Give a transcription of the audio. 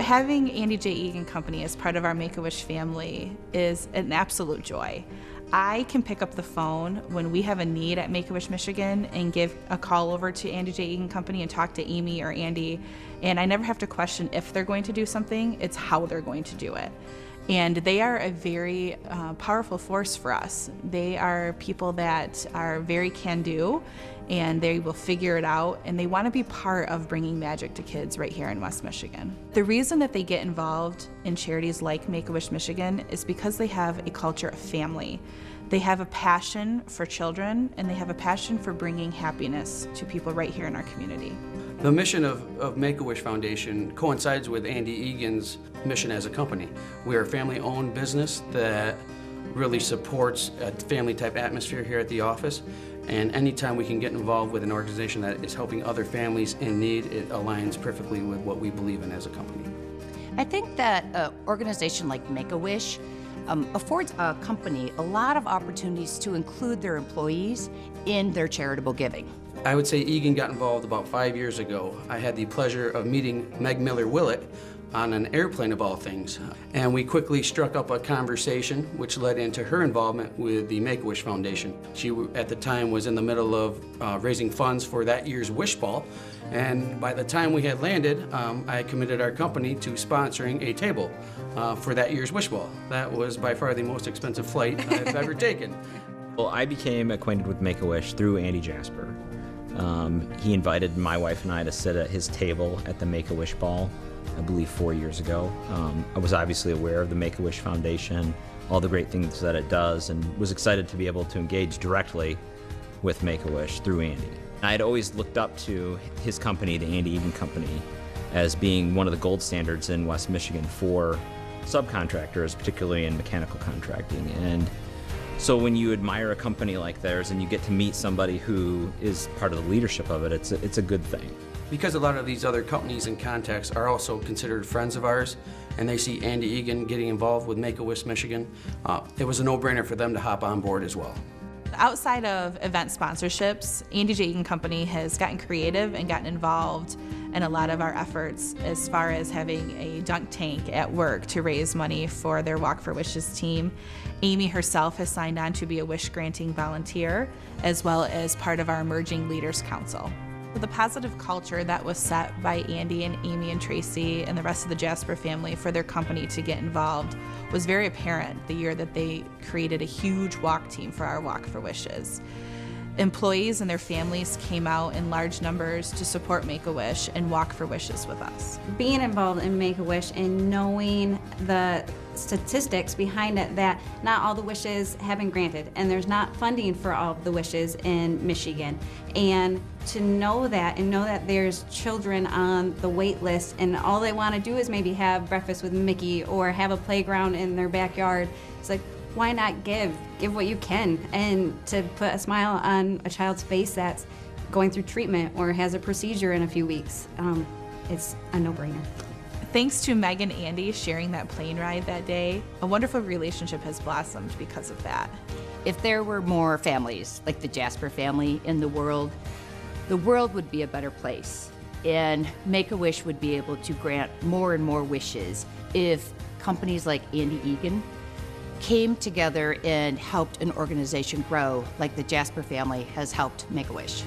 Having Andy J. Egan Company as part of our Make-A-Wish family is an absolute joy. I can pick up the phone when we have a need at Make-A-Wish Michigan and give a call over to Andy J. Egan Company and talk to Amy or Andy, and I never have to question if they're going to do something, it's how they're going to do it. And they are a very powerful force for us. They are people that are very can-do, and they will figure it out, and they want to be part of bringing magic to kids right here in West Michigan. The reason that they get involved in charities like Make-A-Wish Michigan is because they have a culture of family. They have a passion for children, and they have a passion for bringing happiness to people right here in our community. The mission of Make-A-Wish Foundation coincides with Andy Egan's mission as a company. We are a family-owned business that really supports a family-type atmosphere here at the office, and anytime we can get involved with an organization that is helping other families in need, it aligns perfectly with what we believe in as a company. I think that an organization like Make-A-Wish affords a company a lot of opportunities to include their employees in their charitable giving. I would say Egan got involved about 5 years ago. I had the pleasure of meeting Meg Miller-Willett on an airplane of all things. And we quickly struck up a conversation which led into her involvement with the Make-A-Wish Foundation. She, at the time, was in the middle of raising funds for that year's Wish Ball. And by the time we had landed, I committed our company to sponsoring a table for that year's Wish Ball. That was by far the most expensive flight I've ever taken. Well, I became acquainted with Make-A-Wish through Andy Jasper. He invited my wife and I to sit at his table at the Make-A-Wish Ball, I believe 4 years ago. I was obviously aware of the Make-A-Wish Foundation, all the great things that it does, and was excited to be able to engage directly with Make-A-Wish through Andy. I had always looked up to his company, the Andy Egan Company, as being one of the gold standards in West Michigan for subcontractors, particularly in mechanical contracting. And so when you admire a company like theirs and you get to meet somebody who is part of the leadership of it, it's a good thing. Because a lot of these other companies and contacts are also considered friends of ours, and they see Andy Egan getting involved with Make-A-Wish Michigan, it was a no-brainer for them to hop on board as well. Outside of event sponsorships, Andy J. Egan Company has gotten creative and gotten involved in a lot of our efforts as far as having a dunk tank at work to raise money for their Walk for Wishes team. Amy herself has signed on to be a wish-granting volunteer, as well as part of our Emerging Leaders Council. The positive culture that was set by Andy and Amy and Tracy and the rest of the Jasper family for their company to get involved was very apparent the year that they created a huge walk team for our Walk for Wishes. Employees and their families came out in large numbers to support Make-A-Wish and Walk for Wishes with us. Being involved in Make-A-Wish and knowing the statistics behind it, that not all the wishes have been granted and there's not funding for all of the wishes in Michigan. And to know that and know that there's children on the wait list and all they want to do is maybe have breakfast with Mickey or have a playground in their backyard, it's like, why not give what you can, and to put a smile on a child's face that's going through treatment or has a procedure in a few weeks. It's a no-brainer. Thanks to Meg and Andy sharing that plane ride that day, a wonderful relationship has blossomed because of that. If there were more families like the Jasper family in the world would be a better place. And Make-A-Wish would be able to grant more and more wishes if companies like Andy Egan came together and helped an organization grow like the Jasper family has helped Make-A-Wish.